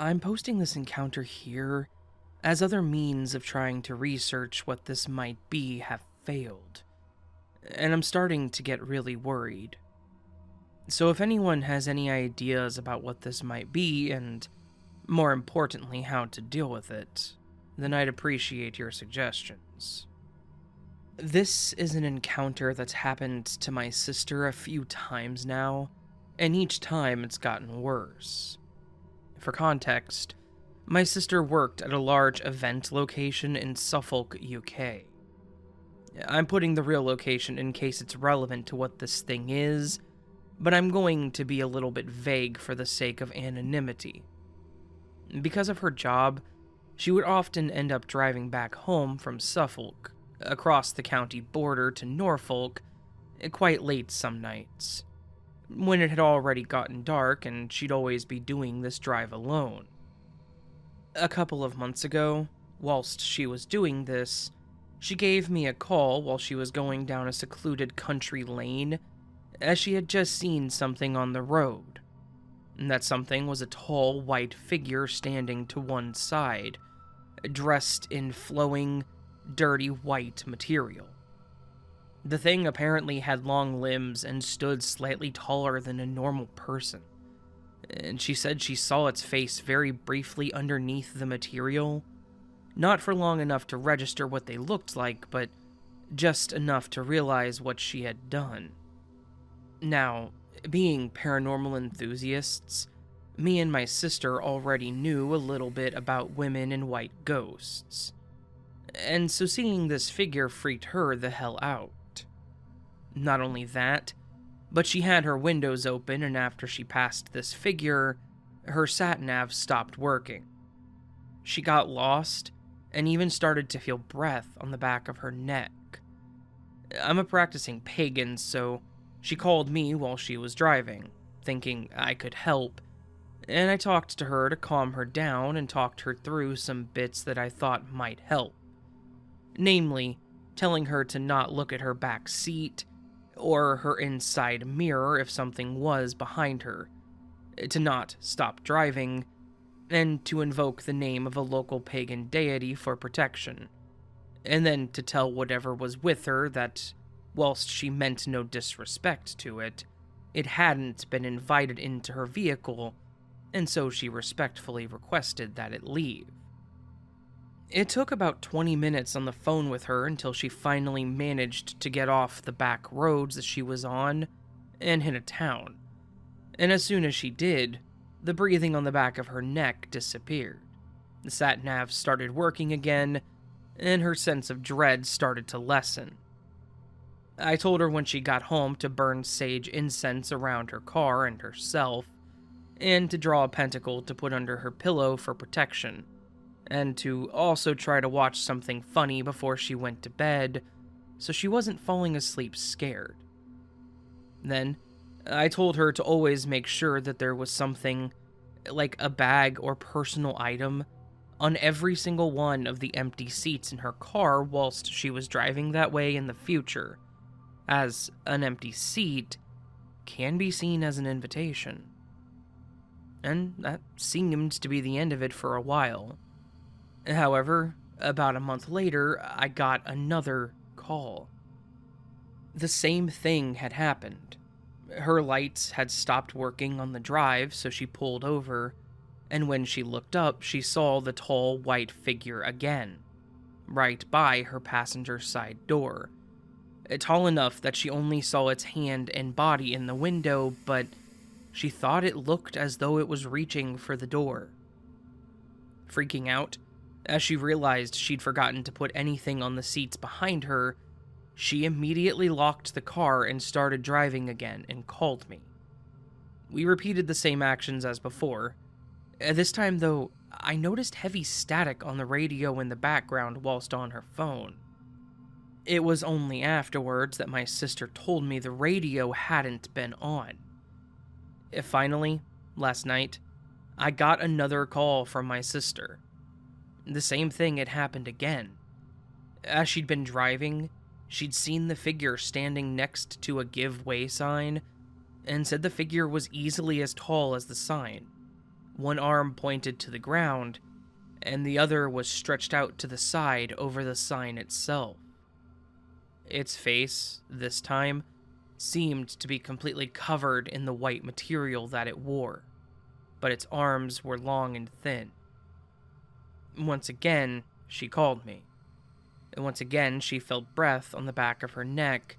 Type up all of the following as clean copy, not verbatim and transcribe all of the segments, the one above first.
I'm posting this encounter here as other means of trying to research what this might be have failed, and I'm starting to get really worried. So if anyone has any ideas about what this might be, and more importantly, how to deal with it, then I'd appreciate your suggestions. This is an encounter that's happened to my sister a few times now, and each time it's gotten worse. For context, my sister worked at a large event location in Suffolk, UK. I'm putting the real location in case it's relevant to what this thing is, but I'm going to be a little bit vague for the sake of anonymity. Because of her job, she would often end up driving back home from Suffolk, across the county border to Norfolk, quite late some nights, when it had already gotten dark and she'd always be doing this drive alone. A couple of months ago, whilst she was doing this, she gave me a call while she was going down a secluded country lane, as she had just seen something on the road. And that something was a tall white figure standing to one side, dressed in flowing, dirty white material. The thing apparently had long limbs and stood slightly taller than a normal person, and she said she saw its face very briefly underneath the material, not for long enough to register what they looked like, but just enough to realize what she had done. Now, being paranormal enthusiasts, me and my sister already knew a little bit about women and white ghosts, and so seeing this figure freaked her the hell out. Not only that, but she had her windows open, and after she passed this figure, her sat-nav stopped working. She got lost, and even started to feel breath on the back of her neck. I'm a practicing pagan, so she called me while she was driving, thinking I could help, and I talked to her to calm her down and talked her through some bits that I thought might help. Namely, telling her to not look at her back seat, or her inside mirror if something was behind her, to not stop driving, and to invoke the name of a local pagan deity for protection, and then to tell whatever was with her that, whilst she meant no disrespect to it, it hadn't been invited into her vehicle, and so she respectfully requested that it leave. It took about 20 minutes on the phone with her until she finally managed to get off the back roads that she was on and hit a town. And as soon as she did, the breathing on the back of her neck disappeared. The sat-nav started working again, and her sense of dread started to lessen. I told her when she got home to burn sage incense around her car and herself, and to draw a pentacle to put under her pillow for protection, and to also try to watch something funny before she went to bed, so she wasn't falling asleep scared. Then, I told her to always make sure that there was something, like a bag or personal item, on every single one of the empty seats in her car whilst she was driving that way in the future, as an empty seat can be seen as an invitation. And that seemed to be the end of it for a while. However, about a month later, I got another call. The same thing had happened. Her lights had stopped working on the drive, so she pulled over, and when she looked up, she saw the tall white figure again, right by her passenger side door. Tall enough that she only saw its hand and body in the window, but she thought it looked as though it was reaching for the door. Freaking out, as she realized she'd forgotten to put anything on the seats behind her, she immediately locked the car and started driving again and called me. We repeated the same actions as before. This time, though, I noticed heavy static on the radio in the background whilst on her phone. It was only afterwards that my sister told me the radio hadn't been on. Finally, last night, I got another call from my sister. The same thing had happened again. As she'd been driving, she'd seen the figure standing next to a give way sign, and said the figure was easily as tall as the sign, One arm pointed to the ground, and the other was stretched out to the side over the sign itself. Its face, this time, seemed to be completely covered in the white material that it wore, but its arms were long and thin. Once again, she called me. And once again, she felt breath on the back of her neck,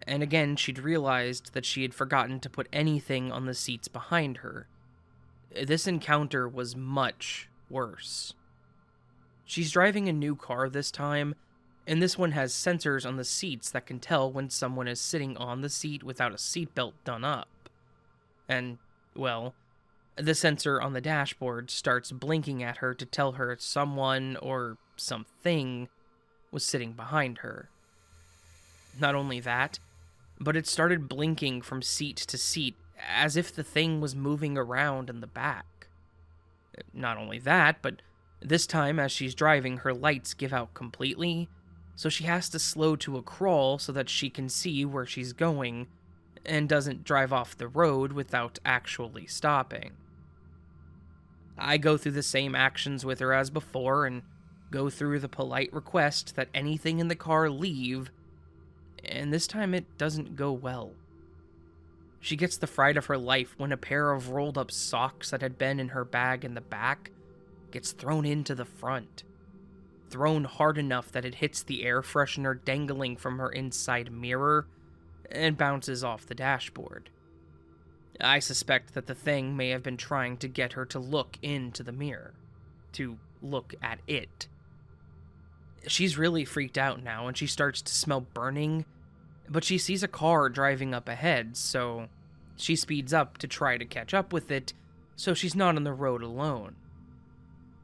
and again she'd realized that she had forgotten to put anything on the seats behind her. This encounter was much worse. She's driving a new car this time, and this one has sensors on the seats that can tell when someone is sitting on the seat without a seatbelt done up. And, well, the sensor on the dashboard starts blinking at her to tell her someone or something was sitting behind her. Not only that, but it started blinking from seat to seat as if the thing was moving around in the back. Not only that, but this time as she's driving, her lights give out completely, so she has to slow to a crawl so that she can see where she's going and doesn't drive off the road without actually stopping. I go through the same actions with her as before and go through the polite request that anything in the car leave, and this time it doesn't go well. She gets the fright of her life when a pair of rolled up socks that had been in her bag in the back gets thrown into the front. Thrown hard enough that it hits the air freshener dangling from her inside mirror and bounces off the dashboard. I suspect that the thing may have been trying to get her to look into the mirror, to look at it. She's really freaked out now and she starts to smell burning, but she sees a car driving up ahead, so she speeds up to try to catch up with it so she's not on the road alone.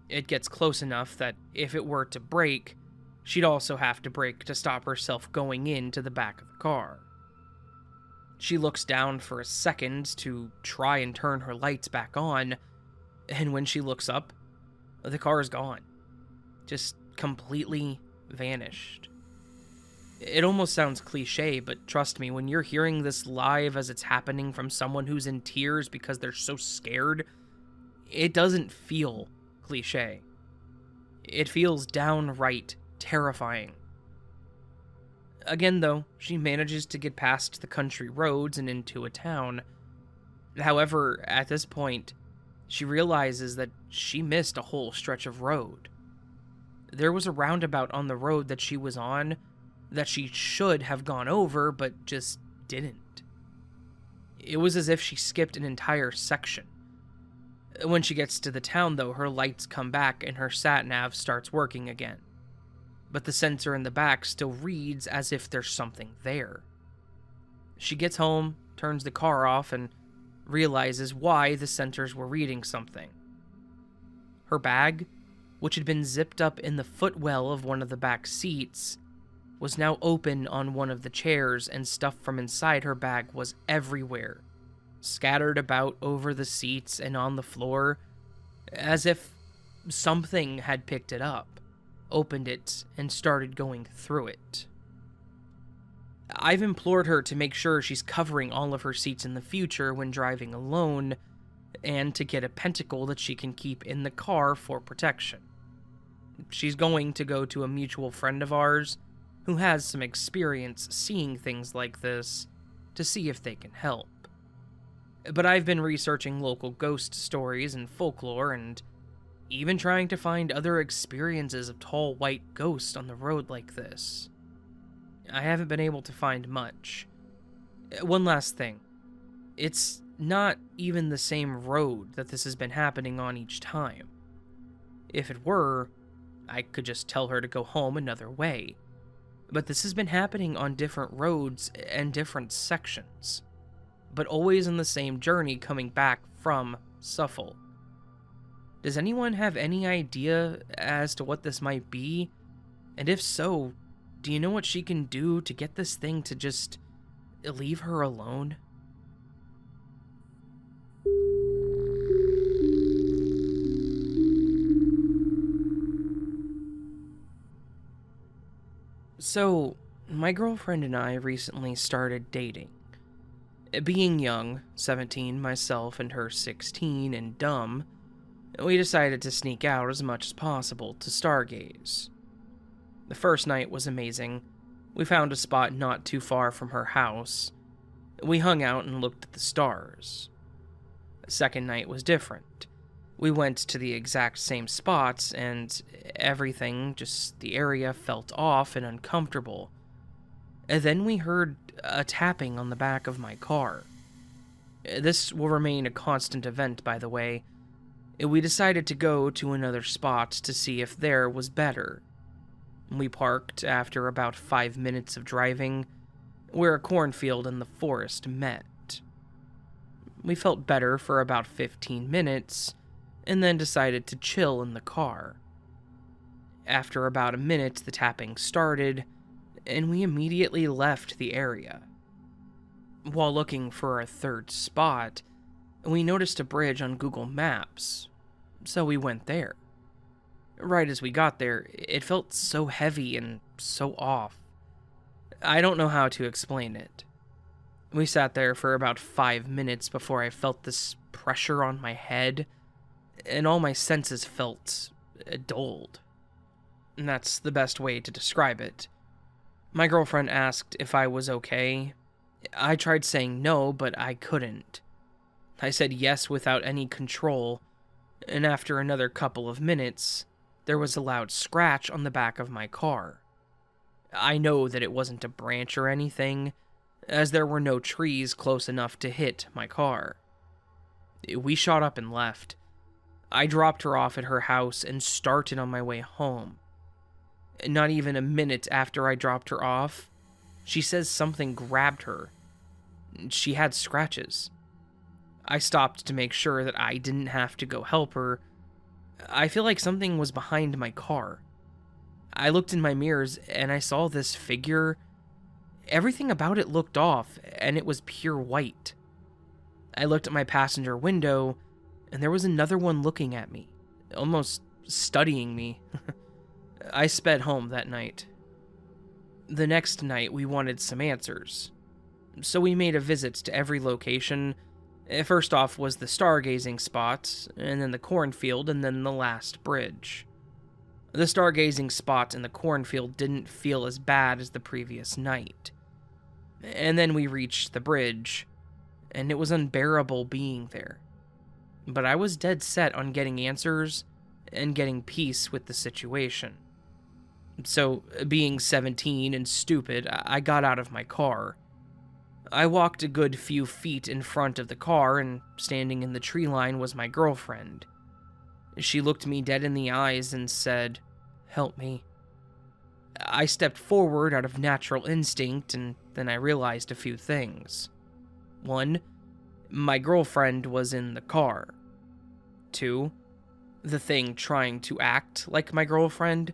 It gets close enough that if it were to brake, she'd also have to brake to stop herself going into the back of the car. She looks down for a second to try and turn her lights back on, and when she looks up, the car is gone. Just completely vanished. It almost sounds cliche, but trust me, when you're hearing this live as it's happening from someone who's in tears because they're so scared, it doesn't feel cliche. It feels downright terrifying. Again, though, she manages to get past the country roads and into a town. However, at this point, she realizes that she missed a whole stretch of road. There was a roundabout on the road that she was on that she should have gone over, but just didn't. It was as if she skipped an entire section. When she gets to the town, though, her lights come back and her sat-nav starts working again. But the sensor in the back still reads as if there's something there. She gets home, turns the car off, and realizes why the sensors were reading something. Her bag, which had been zipped up in the footwell of one of the back seats, was now open on one of the chairs, and stuff from inside her bag was everywhere, scattered about over the seats and on the floor, as if something had picked it up, opened it, and started going through it. I've implored her to make sure she's covering all of her seats in the future when driving alone, and to get a pentacle that she can keep in the car for protection. She's going to go to a mutual friend of ours who has some experience seeing things like this to see if they can help. But I've been researching local ghost stories and folklore, and even trying to find other experiences of tall white ghosts on the road like this. I haven't been able to find much. One last thing. It's not even the same road that this has been happening on each time. If it were, I could just tell her to go home another way. But this has been happening on different roads and different sections, but always on the same journey coming back from Suffolk. Does anyone have any idea as to what this might be? And if so, do you know what she can do to get this thing to just leave her alone? So, my girlfriend and I recently started dating. Being young, 17 myself and her 16, and dumb, We decided to sneak out as much as possible to stargaze. The first night was amazing. We found a spot not too far from her house. We hung out and looked at the stars. The second night was different. We went to the exact same spots, and everything, just the area, felt off and uncomfortable. And then we heard a tapping on the back of my car. This will remain a constant event, by the way. We decided to go to another spot to see if there was better. We parked after about 5 minutes of driving, where a cornfield and the forest met. We felt better for about 15 minutes, and then decided to chill in the car. After about a minute, the tapping started, and we immediately left the area. While looking for a third spot, we noticed a bridge on Google Maps, so we went there. Right as we got there, it felt so heavy and so off. I don't know how to explain it. We sat there for about 5 minutes before I felt this pressure on my head, and all my senses felt dulled. And that's the best way to describe it. My girlfriend asked if I was okay. I tried saying no, but I couldn't. I said yes without any control, and after another couple of minutes, there was a loud scratch on the back of my car. I know that it wasn't a branch or anything, as there were no trees close enough to hit my car. We shot up and left. I dropped her off at her house and started on my way home. Not even a minute after I dropped her off, she says something grabbed her. She had scratches. I stopped to make sure that I didn't have to go help her. I feel like something was behind my car. I looked in my mirrors and I saw this figure. Everything about it looked off, and it was pure white. I looked at my passenger window, and there was another one looking at me, almost studying me. I sped home that night. The next night, we wanted some answers, so we made a visit to every location. First off was the stargazing spot, and then the cornfield, and then the last bridge. The stargazing spot in the cornfield didn't feel as bad as the previous night. And then we reached the bridge, and it was unbearable being there. But I was dead set on getting answers and getting peace with the situation. So, being 17 and stupid, I got out of my car. I walked a good few feet in front of the car, and standing in the tree line was my girlfriend. She looked me dead in the eyes and said, "Help me." I stepped forward out of natural instinct, and then I realized a few things. 1, my girlfriend was in the car. 2, the thing trying to act like my girlfriend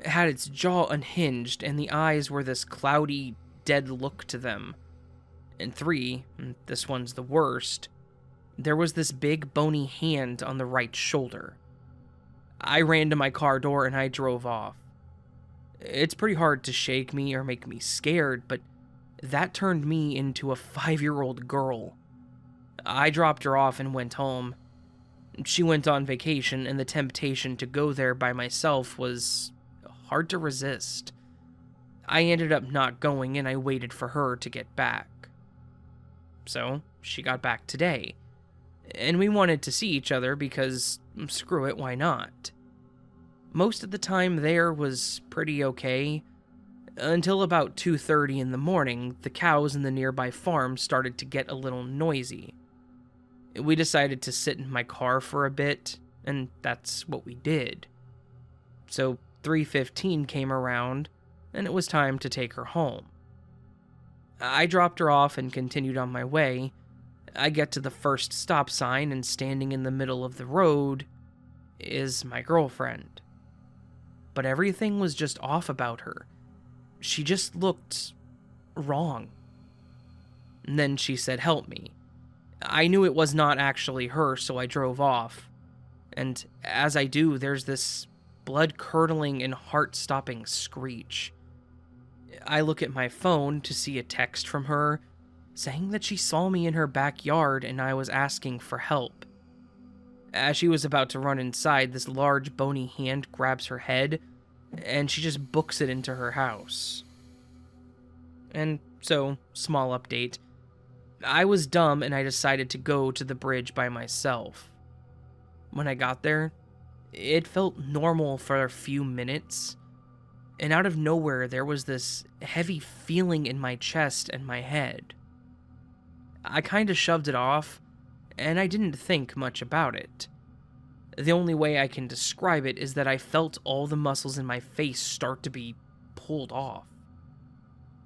had its jaw unhinged, and the eyes were this cloudy, dead look to them. And 3, and this one's the worst, there was this big bony hand on the right shoulder. I ran to my car door and I drove off. It's pretty hard to shake me or make me scared, but that turned me into a 5-year-old girl. I dropped her off and went home. She went on vacation, and the temptation to go there by myself was hard to resist. I ended up not going, and I waited for her to get back. So, she got back today, and we wanted to see each other because, screw it, why not? Most of the time there was pretty okay, until about 2:30 in the morning, the cows in the nearby farm started to get a little noisy. We decided to sit in my car for a bit, and that's what we did. So 3:15 came around, and it was time to take her home. I dropped her off and continued on my way. I get to the first stop sign, and standing in the middle of the road is my girlfriend. But everything was just off about her. She just looked wrong. And then she said, "Help me." I knew it was not actually her, so I drove off. And as I do, there's this blood-curdling and heart-stopping screech. I look at my phone to see a text from her saying that she saw me in her backyard and I was asking for help. As she was about to run inside, this large bony hand grabs her head, and she just books it into her house. And so, small update. I was dumb and I decided to go to the bridge by myself. When I got there, it felt normal for a few minutes, and out of nowhere there was this heavy feeling in my chest and my head. I kinda shoved it off, and I didn't think much about it. The only way I can describe it is that I felt all the muscles in my face start to be pulled off.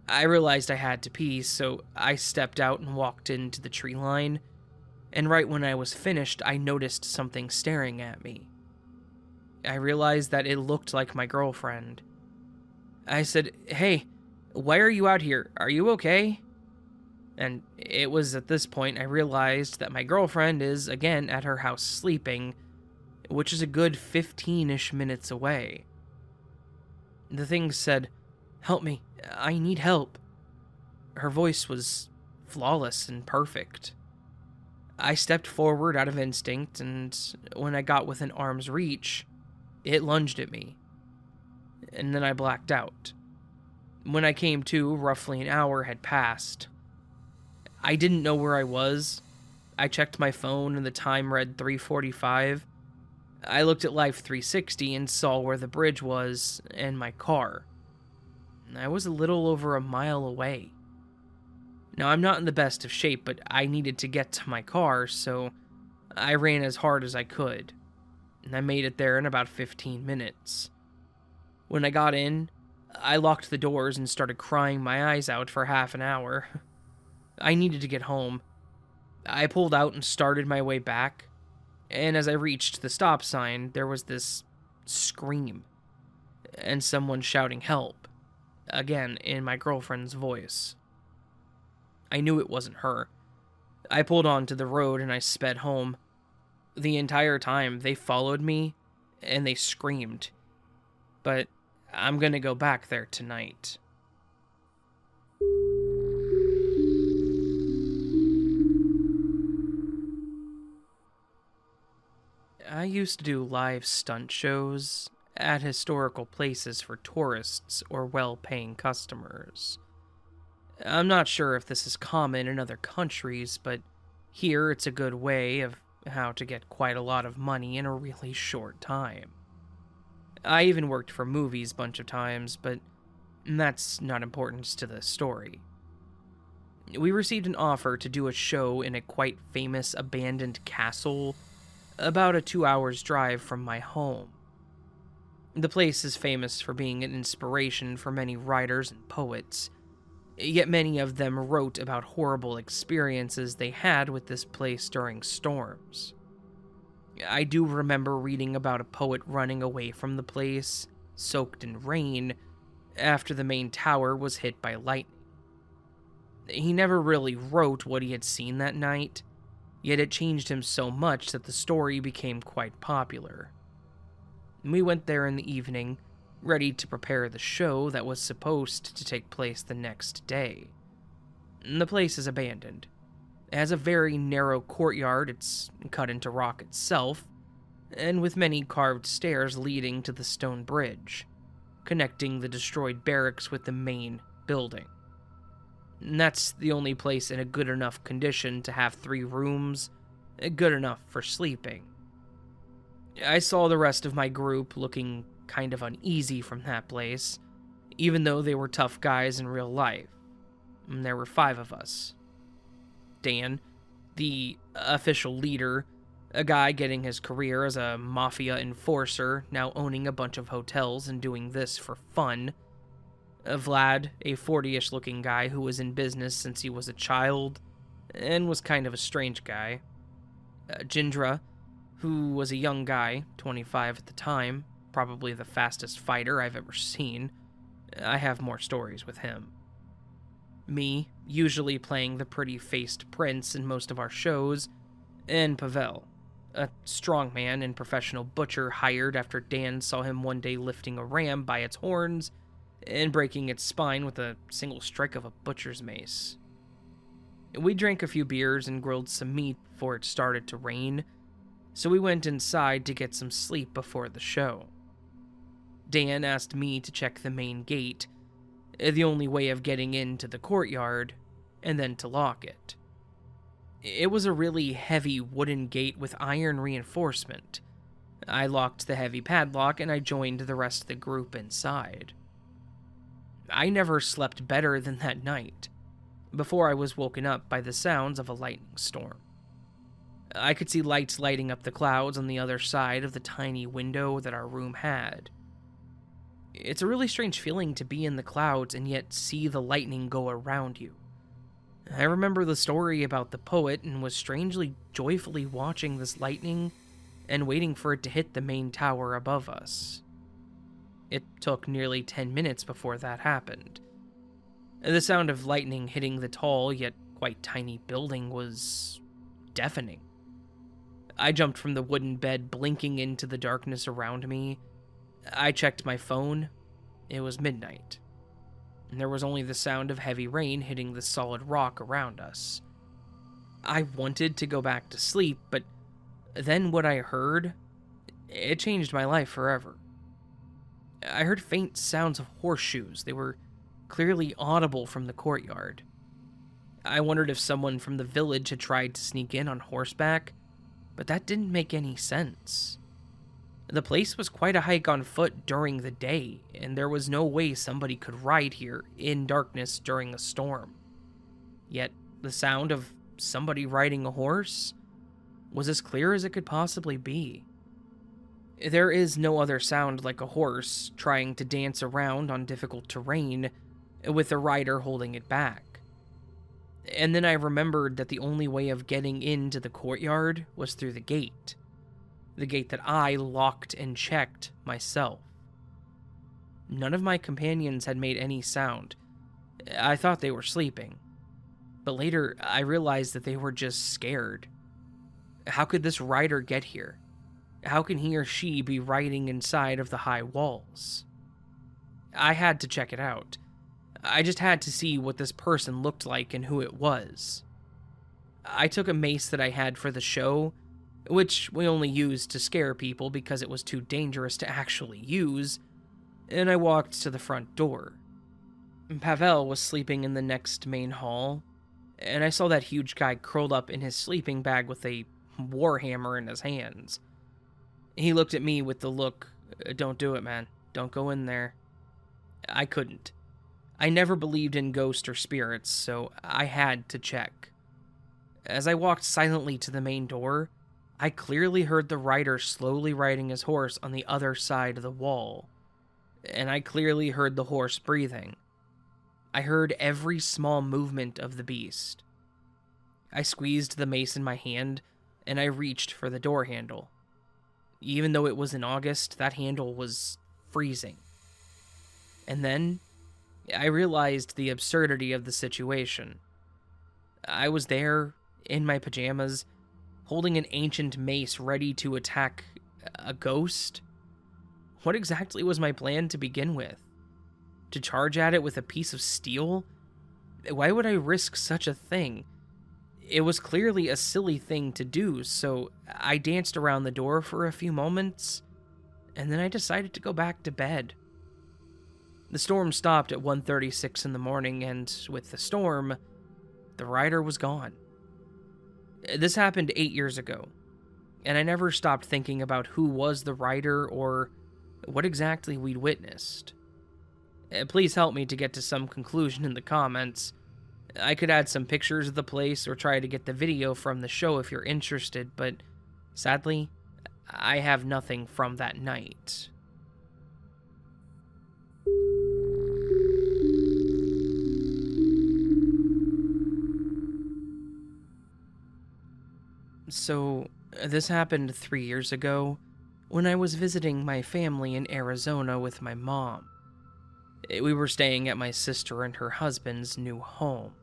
I realized I had to pee, so I stepped out and walked into the tree line, and right when I was finished, I noticed something staring at me. I realized that it looked like my girlfriend. I said, "Hey, why are you out here? Are you okay?" And it was at this point I realized that my girlfriend is again at her house sleeping, which is a good 15-ish minutes away. The thing said, "Help me, I need help." Her voice was flawless and perfect. I stepped forward out of instinct, and when I got within arm's reach, it lunged at me. And then I blacked out. When I came to, roughly an hour had passed. I didn't know where I was. I checked my phone and the time read 3:45. I looked at Life 360 and saw where the bridge was and my car. I was a little over a mile away. Now, I'm not in the best of shape, but I needed to get to my car, so I ran as hard as I could. And I made it there in about 15 minutes. When I got in, I locked the doors and started crying my eyes out for half an hour. I needed to get home. I pulled out and started my way back, and as I reached the stop sign, there was this scream, and someone shouting help, again in my girlfriend's voice. I knew it wasn't her. I pulled onto the road and I sped home. The entire time, they followed me, and they screamed. But I'm gonna go back there tonight. I used to do live stunt shows at historical places for tourists or well-paying customers. I'm not sure if this is common in other countries, but here it's a good way of how to get quite a lot of money in a really short time. I even worked for movies a bunch of times, but that's not important to the story. We received an offer to do a show in a quite famous abandoned castle about a 2 hours drive from my home. The place is famous for being an inspiration for many writers and poets, yet many of them wrote about horrible experiences they had with this place during storms. I do remember reading about a poet running away from the place, soaked in rain, after the main tower was hit by lightning. He never really wrote what he had seen that night, yet it changed him so much that the story became quite popular. We went there in the evening, ready to prepare the show that was supposed to take place the next day. The place is abandoned. It has a very narrow courtyard, it's cut into rock itself, and with many carved stairs leading to the stone bridge, connecting the destroyed barracks with the main building. And that's the only place in a good enough condition to have 3 rooms, good enough for sleeping. I saw the rest of my group looking kind of uneasy from that place, even though they were tough guys in real life. And there were 5 of us. Dan, the official leader, a guy getting his career as a mafia enforcer, now owning a bunch of hotels and doing this for fun. Vlad, a 40-ish looking guy who was in business since he was a child, and was kind of a strange guy. Jindra, who was a young guy, 25 at the time, probably the fastest fighter I've ever seen. I have more stories with him. Me, usually playing the pretty-faced prince in most of our shows, and Pavel, a strongman and professional butcher hired after Dan saw him one day lifting a ram by its horns and breaking its spine with a single strike of a butcher's mace. We drank a few beers and grilled some meat before it started to rain, so we went inside to get some sleep before the show. Dan asked me to check the main gate, the only way of getting into the courtyard, and then to lock it. It was a really heavy wooden gate with iron reinforcement. I locked the heavy padlock and I joined the rest of the group inside. I never slept better than that night, before I was woken up by the sounds of a lightning storm. I could see lights lighting up the clouds on the other side of the tiny window that our room had. It's a really strange feeling to be in the clouds and yet see the lightning go around you. I remember the story about the poet and was strangely joyfully watching this lightning and waiting for it to hit the main tower above us. It took nearly 10 minutes before that happened. The sound of lightning hitting the tall yet quite tiny building was deafening. I jumped from the wooden bed, blinking into the darkness around me. I checked my phone. It was midnight. And there was only the sound of heavy rain hitting the solid rock around us. I wanted to go back to sleep, but then what I heard, it changed my life forever. I heard faint sounds of horseshoes. They were clearly audible from the courtyard. I wondered if someone from the village had tried to sneak in on horseback, but that didn't make any sense. The place was quite a hike on foot during the day, and there was no way somebody could ride here in darkness during a storm. Yet, the sound of somebody riding a horse was as clear as it could possibly be. There is no other sound like a horse trying to dance around on difficult terrain with a rider holding it back. And then I remembered that the only way of getting into the courtyard was through the gate that I locked and checked myself. None of my companions had made any sound. I thought they were sleeping, but later I realized that they were just scared. How could this rider get here? How can he or she be riding inside of the high walls? I had to check it out. I just had to see what this person looked like and who it was. I took a mace that I had for the show, which we only used to scare people because it was too dangerous to actually use, and I walked to the front door. Pavel was sleeping in the next main hall, and I saw that huge guy curled up in his sleeping bag with a warhammer in his hands. He looked at me with the look, "Don't do it, man. Don't go in there." I couldn't. I never believed in ghosts or spirits, so I had to check. As I walked silently to the main door, I clearly heard the rider slowly riding his horse on the other side of the wall, and I clearly heard the horse breathing. I heard every small movement of the beast. I squeezed the mace in my hand, and I reached for the door handle. Even though it was in August, that handle was freezing. And then, I realized the absurdity of the situation. I was there, in my pajamas, holding an ancient mace ready to attack a ghost. What exactly was my plan to begin with? To charge at it with a piece of steel? Why would I risk such a thing? It was clearly a silly thing to do, so I danced around the door for a few moments, and then I decided to go back to bed. The storm stopped at 1:36 in the morning, and with the storm, the rider was gone. This happened 8 years ago, and I never stopped thinking about who was the rider or what exactly we'd witnessed. Please help me to get to some conclusion in the comments. I could add some pictures of the place or try to get the video from the show if you're interested, but sadly, I have nothing from that night. So, this happened 3 years ago when I was visiting my family in Arizona with my mom. We were staying at my sister and her husband's new home.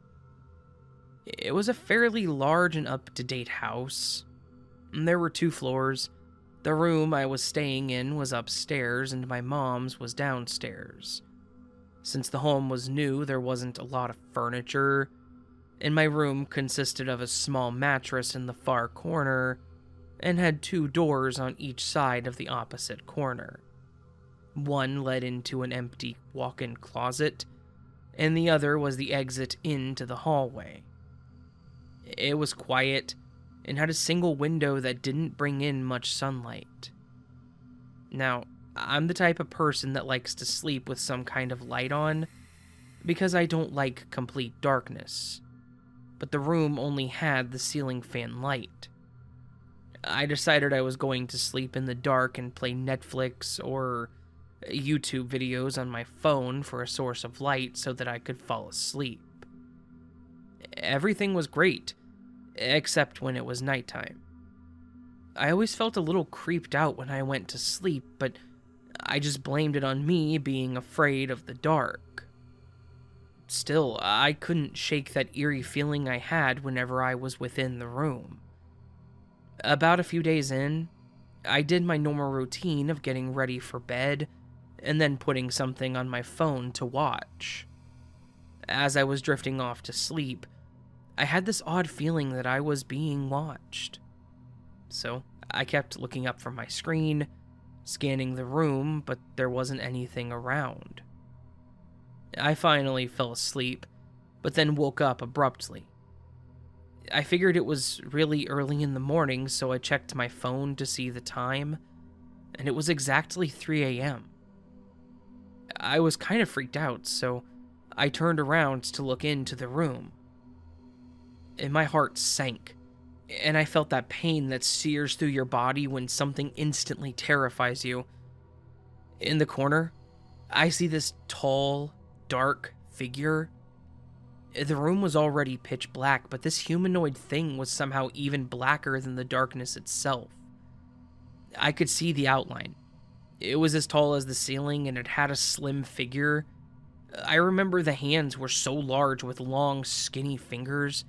It was a fairly large and up-to-date house. There were 2 floors. The room I was staying in was upstairs and my mom's was downstairs. Since the home was new, there wasn't a lot of furniture, and my room consisted of a small mattress in the far corner, and had two doors on each side of the opposite corner. One led into an empty walk-in closet, and the other was the exit into the hallway. It was quiet and had a single window that didn't bring in much sunlight. Now, I'm the type of person that likes to sleep with some kind of light on because I don't like complete darkness, but the room only had the ceiling fan light. I decided I was going to sleep in the dark and play Netflix or YouTube videos on my phone for a source of light so that I could fall asleep. Everything was great, except when it was nighttime. I always felt a little creeped out when I went to sleep, but I just blamed it on me being afraid of the dark. Still, I couldn't shake that eerie feeling I had whenever I was within the room. About a few days in, I did my normal routine of getting ready for bed and then putting something on my phone to watch. As I was drifting off to sleep, I had this odd feeling that I was being watched. So I kept looking up from my screen, scanning the room, but there wasn't anything around. I finally fell asleep, but then woke up abruptly. I figured it was really early in the morning, so I checked my phone to see the time, and it was exactly 3 a.m. I was kind of freaked out, so I turned around to look into the room. And my heart sank, and I felt that pain that sears through your body when something instantly terrifies you. In the corner, I see this tall, dark figure. The room was already pitch black, but this humanoid thing was somehow even blacker than the darkness itself. I could see the outline. It was as tall as the ceiling, and it had a slim figure. I remember the hands were so large with long, skinny fingers.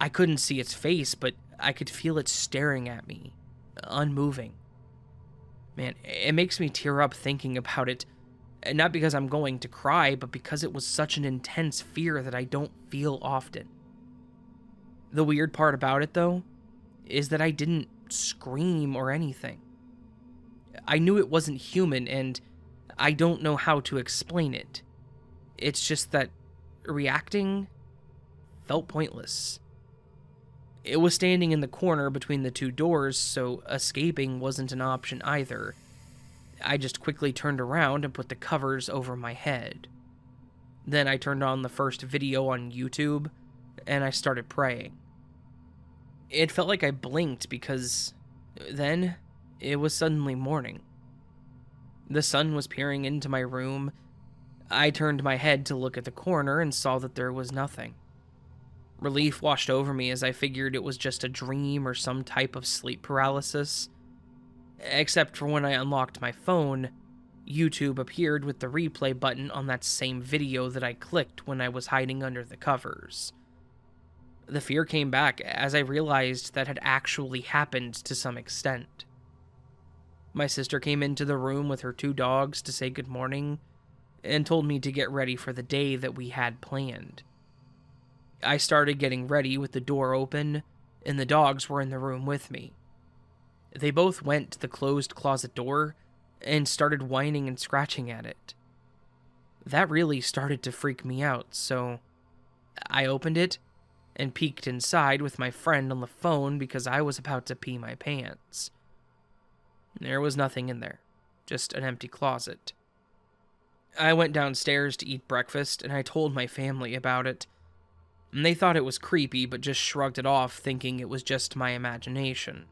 I couldn't see its face, but I could feel it staring at me, unmoving. Man, it makes me tear up thinking about it. Not because I'm going to cry, but because it was such an intense fear that I don't feel often. The weird part about it, though, is that I didn't scream or anything. I knew it wasn't human, and I don't know how to explain it. It's just that reacting felt pointless. It was standing in the corner between the two doors, so escaping wasn't an option either. I just quickly turned around and put the covers over my head. Then I turned on the first video on YouTube, and I started praying. It felt like I blinked because then it was suddenly morning. The sun was peering into my room. I turned my head to look at the corner and saw that there was nothing. Relief washed over me as I figured it was just a dream or some type of sleep paralysis. Except for when I unlocked my phone, YouTube appeared with the replay button on that same video that I clicked when I was hiding under the covers. The fear came back as I realized that had actually happened to some extent. My sister came into the room with her two dogs to say good morning and told me to get ready for the day that we had planned. I started getting ready with the door open, and the dogs were in the room with me. They both went to the closed closet door and started whining and scratching at it. That really started to freak me out, so I opened it and peeked inside with my friend on the phone because I was about to pee my pants. There was nothing in there, just an empty closet. I went downstairs to eat breakfast, and I told my family about it. And they thought it was creepy, but just shrugged it off, thinking it was just my imagination.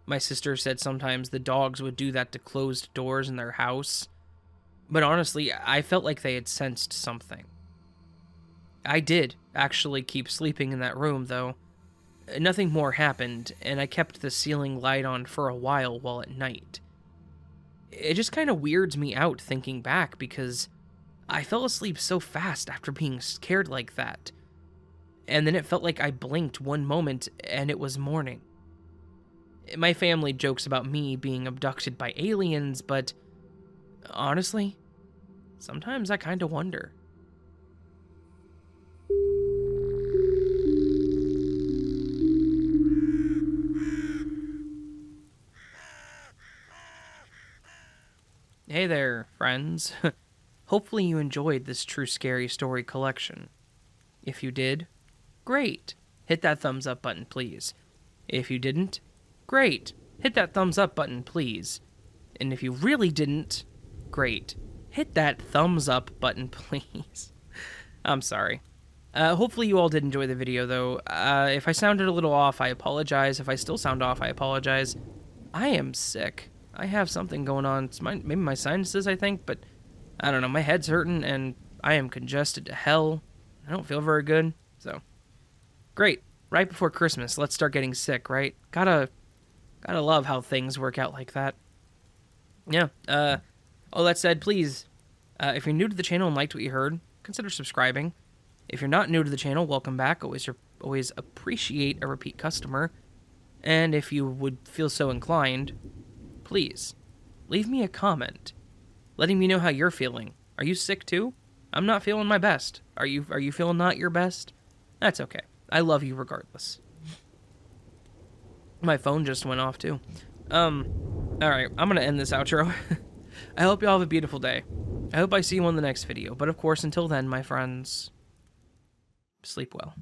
My sister said sometimes the dogs would do that to closed doors in their house, but honestly, I felt like they had sensed something. I did actually keep sleeping in that room, though. Nothing more happened, and I kept the ceiling light on for a while at night. It just kind of weirds me out thinking back because I fell asleep so fast after being scared like that. And then it felt like I blinked one moment and it was morning. My family jokes about me being abducted by aliens, but honestly, sometimes I kind of wonder. Hey there, friends. Hopefully you enjoyed this true scary story collection. If you did, great. Hit that thumbs up button, please. If you didn't, great. Hit that thumbs up button, please. And if you really didn't, great. Hit that thumbs up button, please. I'm sorry. Hopefully you all did enjoy the video, though. If I sounded a little off, I apologize. If I still sound off, I apologize. I am sick. I have something going on. It's maybe my sinuses, I think, but I don't know. My head's hurting, and I am congested to hell. I don't feel very good, so... Great. Right before Christmas, let's start getting sick, right? Gotta love how things work out like that. Yeah, all that said, please, if you're new to the channel and liked what you heard, consider subscribing. If you're not new to the channel, welcome back. Always appreciate a repeat customer. And if you would feel so inclined, please, leave me a comment, letting me know how you're feeling. Are you sick too? I'm not feeling my best. Are you feeling not your best? That's okay. I love you regardless. My phone just went off too. Alright, I'm gonna end this outro. I hope you all have a beautiful day. I hope I see you on the next video. But of course, until then, my friends, sleep well.